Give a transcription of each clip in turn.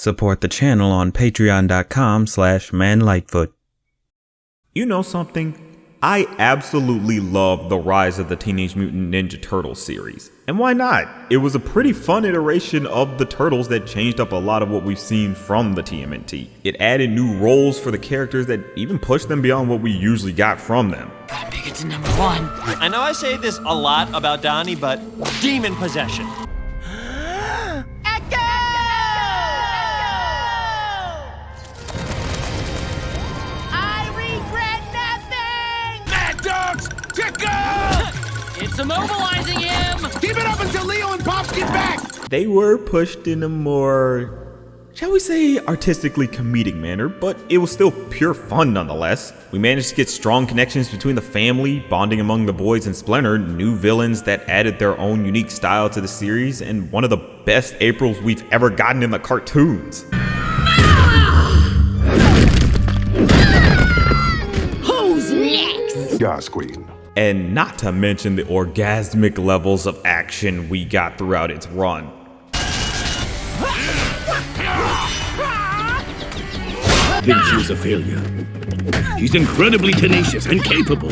Support the channel on patreon.com/manlightfoot. You know something? I absolutely love the Rise of the Teenage Mutant Ninja Turtles series. And why not? It was a pretty fun iteration of the Turtles that changed up a lot of what we've seen from the TMNT. It added new roles for the characters that even pushed them beyond what we usually got from them. Gotta make it to number 1. I know I say this a lot about Donnie, but demon possession. It's immobilizing him! Keep it up until Leo and Pops get back! They were pushed in a more, shall we say, artistically comedic manner, but it was still pure fun nonetheless. We managed to get strong connections between the family, bonding among the boys and Splinter, new villains that added their own unique style to the series, and one of the best Aprils we've ever gotten in the cartoons. Who's next? Yas Queen. And not to mention the orgasmic levels of action we got throughout its run. I think she was a failure. She's incredibly tenacious and capable.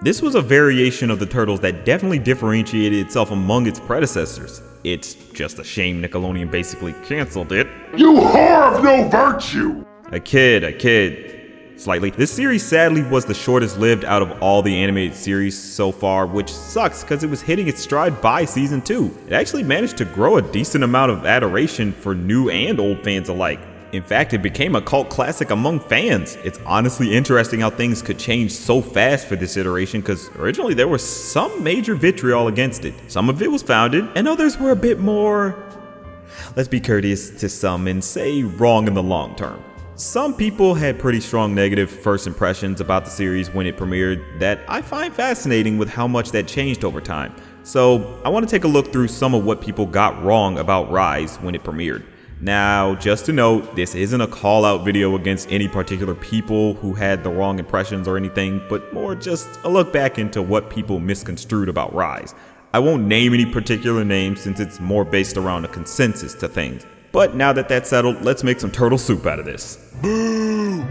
This was a variation of the Turtles that definitely differentiated itself among its predecessors. It's just a shame Nickelodeon basically canceled it. You whore of no virtue! I kid. Slightly. This series sadly was the shortest lived out of all the animated series so far, which sucks because it was hitting its stride by season 2. It actually managed to grow a decent amount of adoration for new and old fans alike. In fact, it became a cult classic among fans. It's honestly interesting how things could change so fast for this iteration, because originally there was some major vitriol against it. Some of it was founded, and others were a bit more, let's be courteous to some and say wrong in the long term. Some people had pretty strong negative first impressions about the series when it premiered that I find fascinating with how much that changed over time. So I want to take a look through some of what people got wrong about Rise when it premiered. Now, just to note, this isn't a call out video against any particular people who had the wrong impressions or anything, but more just a look back into what people misconstrued about Rise. I won't name any particular names since it's more based around a consensus to things. But now that that's settled, let's make some turtle soup out of this. Boo!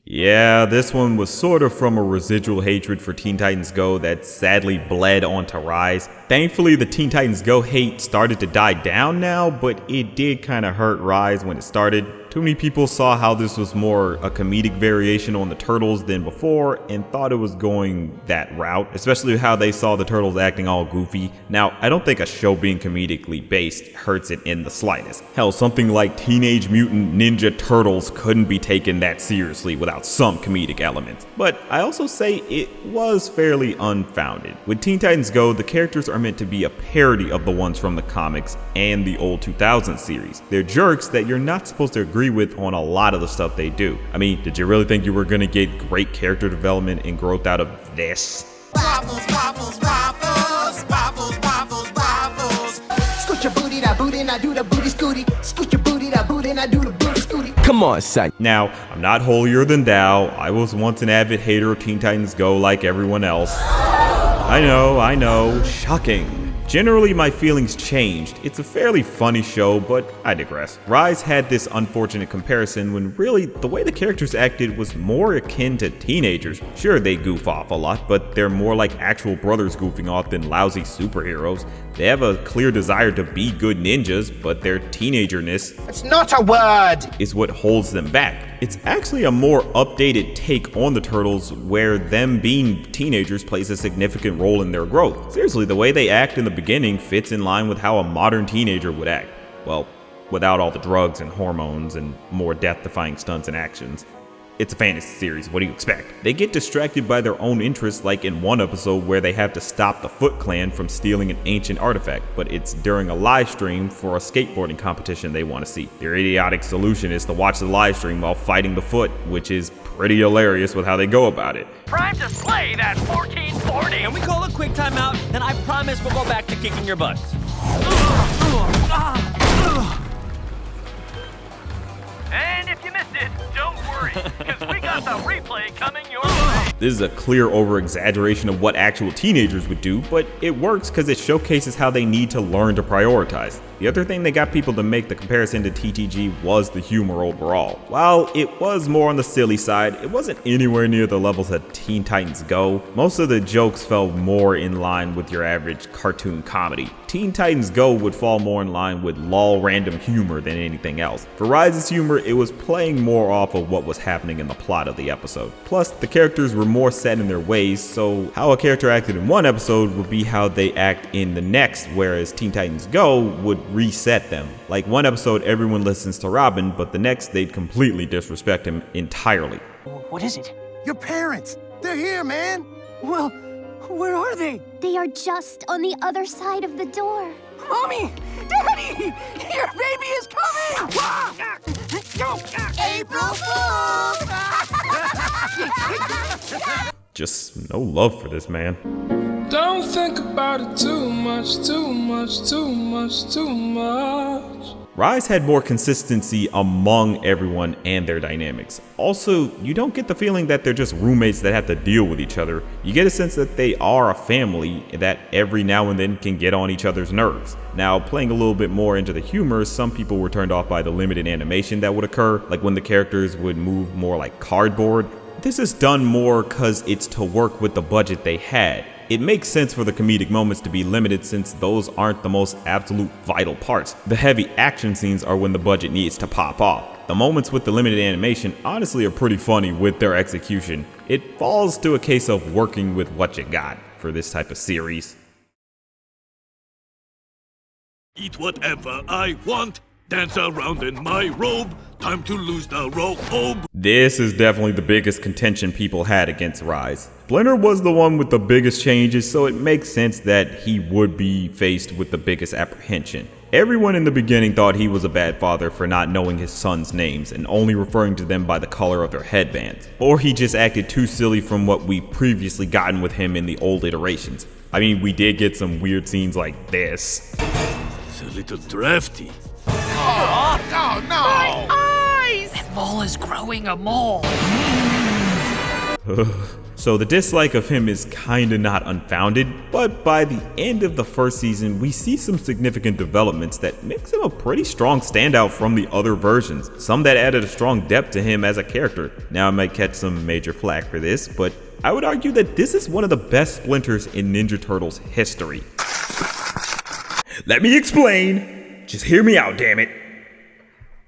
Yeah, this one was sort of from a residual hatred for Teen Titans Go that sadly bled onto Rise. Thankfully, the Teen Titans Go hate started to die down now, but it did kind of hurt Rise when it started. Too many people saw how this was more a comedic variation on the Turtles than before and thought it was going that route, especially how they saw the Turtles acting all goofy. Now, I don't think a show being comedically based hurts it in the slightest. Hell, something like Teenage Mutant Ninja Turtles couldn't be taken that seriously without some comedic elements. But I also say it was fairly unfounded. With Teen Titans Go, the characters are meant to be a parody of the ones from the comics and the old 2000 series. They're jerks that you're not supposed to agree with on a lot of the stuff they do. I mean, did you really think you were gonna get great character development and growth out of this? Waffles, waffles, waffles, waffles, waffles, waffles. Scoot your booty, that booty, and I do the booty scooty. Scoot your booty, that booty, and I do the booty scooty. Come on, son. Now, I'm not holier than thou. I was once an avid hater of Teen Titans Go like everyone else. I know, shocking. Generally, my feelings changed. It's a fairly funny show, but I digress. Rise had this unfortunate comparison when really the way the characters acted was more akin to teenagers. Sure, they goof off a lot, but they're more like actual brothers goofing off than lousy superheroes. They have a clear desire to be good ninjas, but their teenagerness, It's not a word! is what holds them back. It's actually a more updated take on the Turtles where them being teenagers plays a significant role in their growth. Seriously, the way they act in the beginning fits in line with how a modern teenager would act. Well, without all the drugs and hormones and more death-defying stunts and actions. It's a fantasy series, what do you expect? They get distracted by their own interests, like in one episode where they have to stop the Foot Clan from stealing an ancient artifact, but it's during a live stream for a skateboarding competition they want to see. Their idiotic solution is to watch the live stream while fighting the Foot, which is pretty hilarious with how they go about it. Prime to slay that 1440. And we call a quick timeout, then I promise we'll go back to kicking your butts. And if you missed it, don't worry, because we got the replay coming your This is a clear over-exaggeration of what actual teenagers would do, but it works because it showcases how they need to learn to prioritize. The other thing that got people to make the comparison to TTG was the humor overall. While it was more on the silly side, it wasn't anywhere near the levels that Teen Titans Go. Most of the jokes fell more in line with your average cartoon comedy. Teen Titans Go would fall more in line with lol random humor than anything else. For Rise's humor, it was playing more off of what was happening in the plot of the episode. Plus, the characters were more set in their ways, so how a character acted in one episode would be how they act in the next, whereas Teen Titans Go would reset them. Like one episode everyone listens to Robin, but the next they'd completely disrespect him entirely. What is it? Your parents! They're here, man! Well, where are they? They are just on the other side of the door. Mommy! Daddy! Your baby is coming! April Fools! Just no love for this man. Don't think about it too much, too much, too much, too much. Rise had more consistency among everyone and their dynamics. Also, you don't get the feeling that they're just roommates that have to deal with each other. You get a sense that they are a family that every now and then can get on each other's nerves. Now, playing a little bit more into the humor, some people were turned off by the limited animation that would occur, like when the characters would move more like cardboard. This is done more because it's to work with the budget they had. It makes sense for the comedic moments to be limited since those aren't the most absolute vital parts. The heavy action scenes are when the budget needs to pop off. The moments with the limited animation honestly are pretty funny with their execution. It falls to a case of working with what you got for this type of series. Eat whatever I want. Dance around in my robe. Time to lose the robe. This is definitely the biggest contention people had against Rise. Splinter was the one with the biggest changes, so it makes sense that he would be faced with the biggest apprehension. Everyone in the beginning thought he was a bad father for not knowing his sons' names and only referring to them by the color of their headbands. Or he just acted too silly from what we previously gotten with him in the old iterations. I mean, we did get some weird scenes like this. It's a little drafty. Oh, no! That mole is growing a mole. So the dislike of him is kinda not unfounded, but by the end of the first season, we see some significant developments that makes him a pretty strong standout from the other versions, some that added a strong depth to him as a character. Now I might catch some major flack for this, but I would argue that this is one of the best Splinters in Ninja Turtles history. Let me explain. Just hear me out, damn it.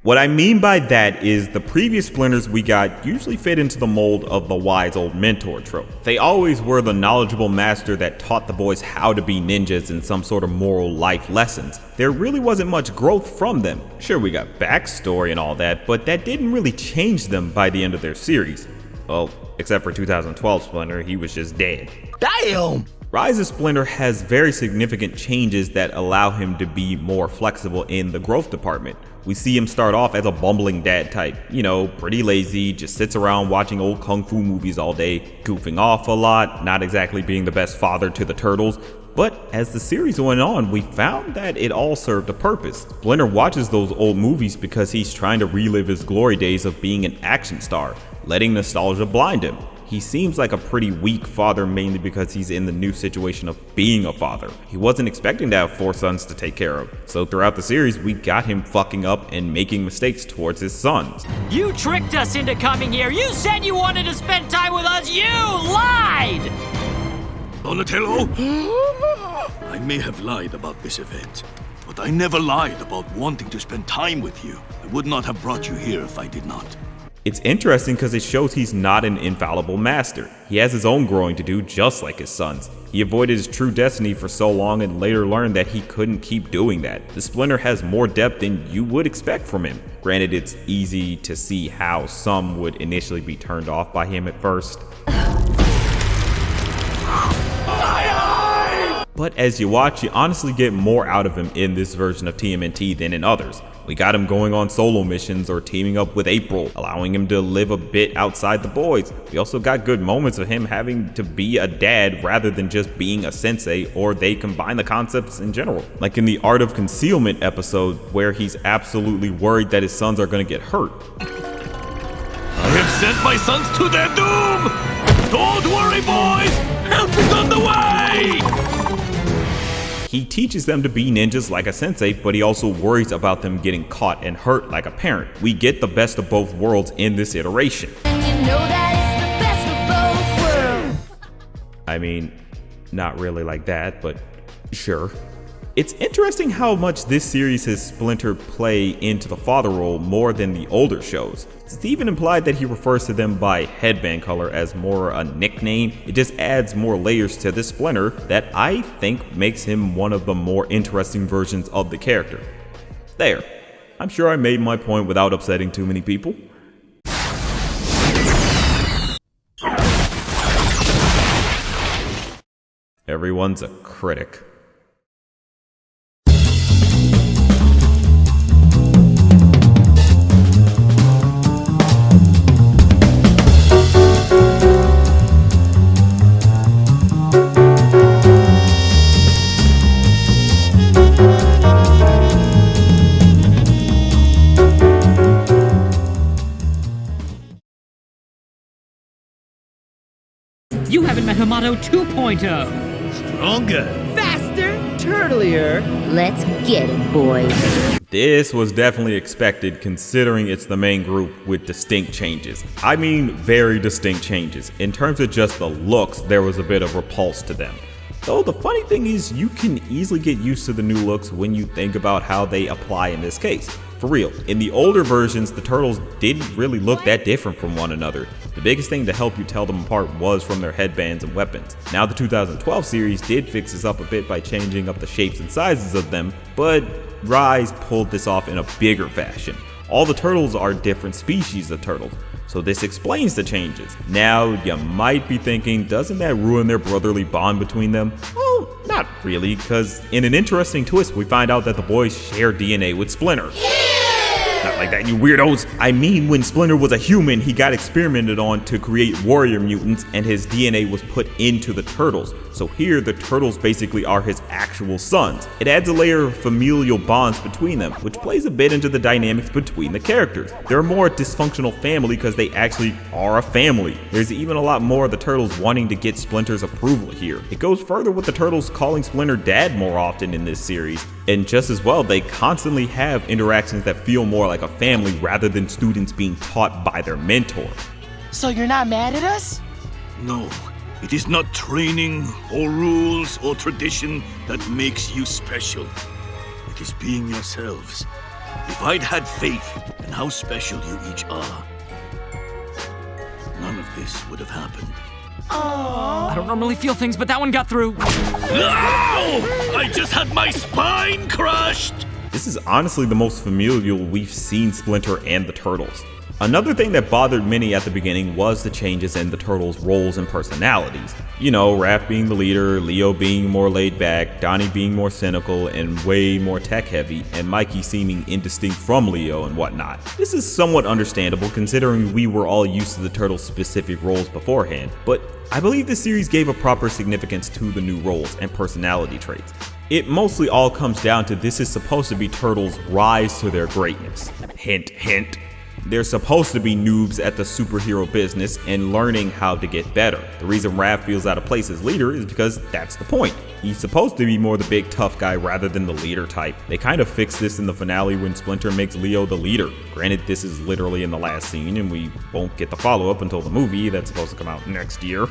What I mean by that is the previous Splinters we got usually fit into the mold of the wise old mentor trope. They always were the knowledgeable master that taught the boys how to be ninjas and some sort of moral life lessons. There really wasn't much growth from them. Sure, we got backstory and all that, but that didn't really change them by the end of their series. Well, except for 2012 Splinter, he was just dead. Damn! Rise's Splinter has very significant changes that allow him to be more flexible in the growth department. We see him start off as a bumbling dad type, you know, pretty lazy, just sits around watching old kung fu movies all day, goofing off a lot, not exactly being the best father to the turtles. But as the series went on, we found that it all served a purpose. Splinter watches those old movies because he's trying to relive his glory days of being an action star, letting nostalgia blind him. He seems like a pretty weak father mainly because he's in the new situation of being a father. He wasn't expecting to have 4 sons to take care of. So throughout the series, we got him fucking up and making mistakes towards his sons. You tricked us into coming here. You said you wanted to spend time with us. You lied! Donatello? I may have lied about this event, but I never lied about wanting to spend time with you. I would not have brought you here if I did not. It's interesting because it shows he's not an infallible master. He has his own growing to do just like his sons. He avoided his true destiny for so long and later learned that he couldn't keep doing that. The Splinter has more depth than you would expect from him. Granted, it's easy to see how some would initially be turned off by him at first. But as you watch, you honestly get more out of him in this version of TMNT than in others. We got him going on solo missions or teaming up with April, allowing him to live a bit outside the boys. We also got good moments of him having to be a dad rather than just being a sensei, or they combine the concepts in general. Like in the Art of Concealment episode, where he's absolutely worried that his sons are gonna get hurt. I have sent my sons to their doom! He teaches them to be ninjas like a sensei, but he also worries about them getting caught and hurt like a parent. We get the best of both worlds in this iteration. You know that it's the best of both worlds. I mean, not really like that, but sure. It's interesting how much this series has Splinter play into the father role more than the older shows. It's even implied that he refers to them by headband color as more a nickname. It just adds more layers to this Splinter that I think makes him one of the more interesting versions of the character. There. I'm sure I made my point without upsetting too many people. Everyone's a critic. You haven't met Hamato 2.0. Stronger. Faster, turtlier. Let's get it, boys. This was definitely expected considering it's the main group with distinct changes. I mean very distinct changes. In terms of just the looks, there was a bit of repulse to them. Though the funny thing is you can easily get used to the new looks when you think about how they apply in this case. For real, in the older versions, the turtles didn't really look that different from one another. The biggest thing to help you tell them apart was from their headbands and weapons. Now the 2012 series did fix this up a bit by changing up the shapes and sizes of them, but Rise pulled this off in a bigger fashion. All the turtles are different species of turtles, so this explains the changes. Now you might be thinking, doesn't that ruin their brotherly bond between them? Well, not really, because in an interesting twist we find out that the boys share DNA with Splinter. Not like that, you weirdos. I mean, when Splinter was a human, he got experimented on to create warrior mutants, and his DNA was put into the turtles. So here, the turtles basically are his actual sons. It adds a layer of familial bonds between them, which plays a bit into the dynamics between the characters. They're a more dysfunctional family because they actually are a family. There's even a lot more of the turtles wanting to get Splinter's approval here. It goes further with the turtles calling Splinter dad more often in this series. And just as well, they constantly have interactions that feel more like a family rather than students being taught by their mentor. So you're not mad at us? No, it is not training or rules or tradition that makes you special. It is being yourselves. If I'd had faith in how special you each are, none of this would have happened. I don't normally feel things, but that one got through. Ow! I just had my spine crushed! This is honestly the most familial we've seen Splinter and the Turtles. Another thing that bothered many at the beginning was the changes in the Turtles' roles and personalities. You know, Raph being the leader, Leo being more laid back, Donnie being more cynical and way more tech heavy, and Mikey seeming indistinct from Leo and whatnot. This is somewhat understandable considering we were all used to the Turtles' specific roles beforehand, but I believe this series gave a proper significance to the new roles and personality traits. It mostly all comes down to this is supposed to be Turtles' rise to their greatness. Hint, hint. They're supposed to be noobs at the superhero business and learning how to get better. The reason Raph feels out of place as leader is because that's the point. He's supposed to be more the big tough guy rather than the leader type. They kind of fixed this in the finale when Splinter makes Leo the leader. Granted, this is literally in the last scene and we won't get the follow-up until the movie that's supposed to come out next year.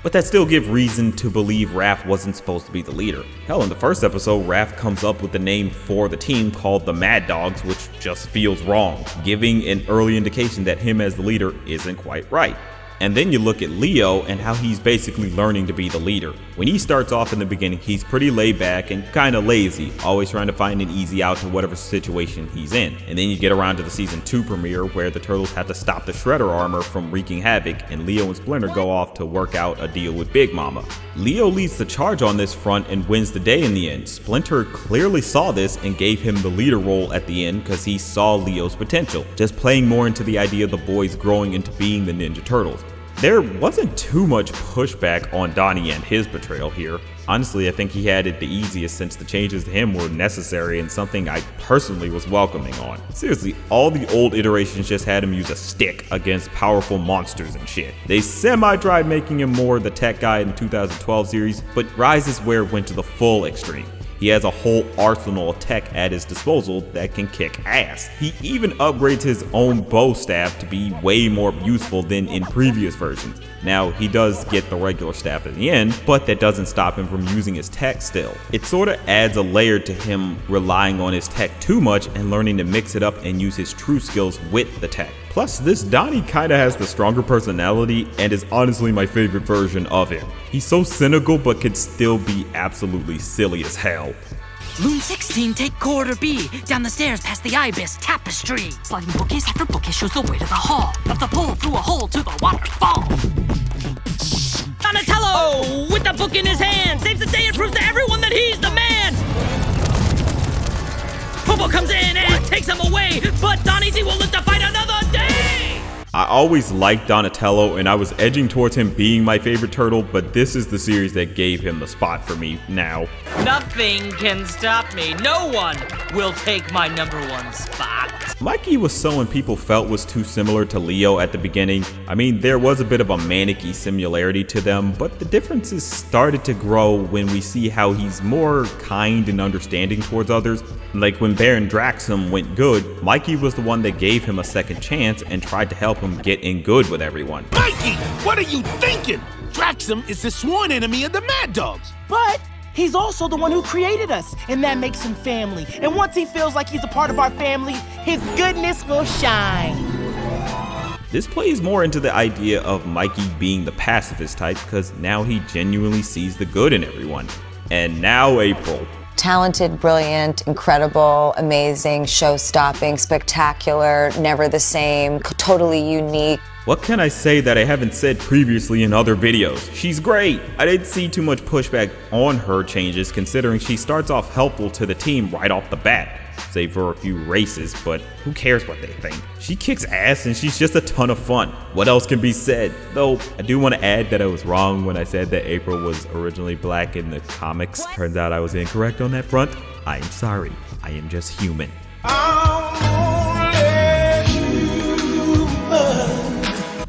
But that still gives reason to believe Raph wasn't supposed to be the leader. Hell, in the first episode, Raph comes up with the name for the team called the Mad Dogs, which just feels wrong, giving an early indication that him as the leader isn't quite right. And then you look at Leo and how he's basically learning to be the leader. When he starts off in the beginning, he's pretty laid back and kind of lazy, always trying to find an easy out to whatever situation he's in. And then you get around to the season 2 premiere where the Turtles have to stop the Shredder armor from wreaking havoc and Leo and Splinter go off to work out a deal with Big Mama. Leo leads the charge on this front and wins the day in the end. Splinter clearly saw this and gave him the leader role at the end because he saw Leo's potential, just playing more into the idea of the boys growing into being the Ninja Turtles. There wasn't too much pushback on Donnie and his betrayal here. Honestly, I think he had it the easiest since the changes to him were necessary and something I personally was welcoming on. Seriously, all the old iterations just had him use a stick against powerful monsters and shit. They semi-tried making him more the tech guy in the 2012 series, but Rise is where it went to the full extreme. He has a whole arsenal of tech at his disposal that can kick ass. He even upgrades his own bow staff to be way more useful than in previous versions. Now, he does get the regular staff at the end, but that doesn't stop him from using his tech still. It sorta adds a layer to him relying on his tech too much and learning to mix it up and use his true skills with the tech. Plus, this Donnie kinda has the stronger personality and is honestly my favorite version of him. He's so cynical but could still be absolutely silly as hell. Loon 16, take corridor B. Down the stairs past the Ibis Tapestry. Sliding bookcase after bookcase shows the way to the hall. Up the pole through a hole to the waterfall. Donatello, with the book in his hand, saves the day and proves to everyone that he's the man. Popo comes in and takes him away, but Donnie D will live to fight another day! I always liked Donatello and I was edging towards him being my favorite turtle, but this is the series that gave him the spot for me now. Nothing can stop me. No one will take my #1 spot. Mikey was someone people felt was too similar to Leo at the beginning. I mean, there was a bit of a manic-y similarity to them, but the differences started to grow when we see how he's more kind and understanding towards others. Like when Baron Draxum went good, Mikey was the one that gave him a second chance and tried to help him get in good with everyone. Mikey, what are you thinking? Draxum is the sworn enemy of the Mad Dogs. But he's also the one who created us, and that makes him family. And once he feels like he's a part of our family, his goodness will shine. This plays more into the idea of Mikey being the pacifist type because now he genuinely sees the good in everyone. And now April. Talented, brilliant, incredible, amazing, show-stopping, spectacular, never the same, totally unique. What can I say that I haven't said previously in other videos? She's great! I didn't see too much pushback on her changes considering she starts off helpful to the team right off the bat. Save for a few races, but who cares what they think? She kicks ass and she's just a ton of fun. What else can be said? Though, I do want to add that I was wrong when I said that April was originally black in the comics. Turns out I was incorrect on that front. I am sorry. I am just human.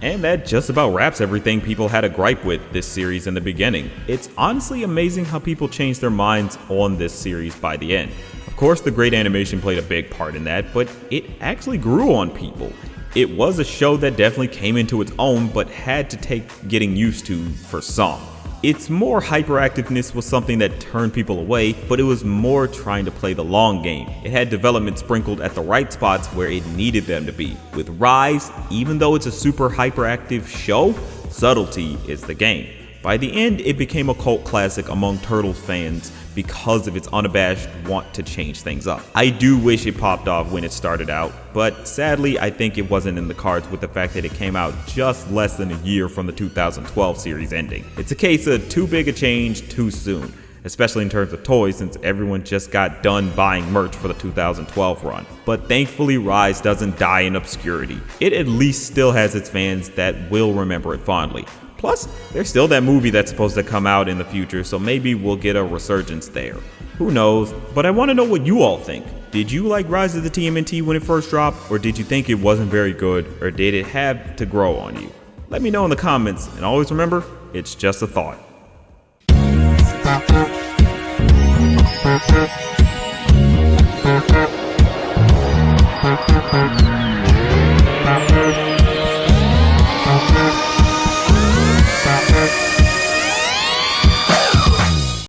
And that just about wraps everything people had a gripe with this series in the beginning. It's honestly amazing how people changed their minds on this series by the end. Of course, the great animation played a big part in that, but it actually grew on people. It was a show that definitely came into its own, but had to take getting used to for some. Its more hyperactiveness was something that turned people away, but it was more trying to play the long game. It had development sprinkled at the right spots where it needed them to be. With Rise, even though it's a super hyperactive show, subtlety is the game. By the end, it became a cult classic among Turtles fans because of its unabashed want to change things up. I do wish it popped off when it started out, but sadly I think it wasn't in the cards with the fact that it came out just less than a year from the 2012 series ending. It's a case of too big a change too soon, especially in terms of toys since everyone just got done buying merch for the 2012 run. But thankfully Rise doesn't die in obscurity. It at least still has its fans that will remember it fondly. Plus, there's still that movie that's supposed to come out in the future, so maybe we'll get a resurgence there. Who knows? But I want to know what you all think. Did you like Rise of the TMNT when it first dropped, or did you think it wasn't very good, or did it have to grow on you? Let me know in the comments, and always remember, it's just a thought.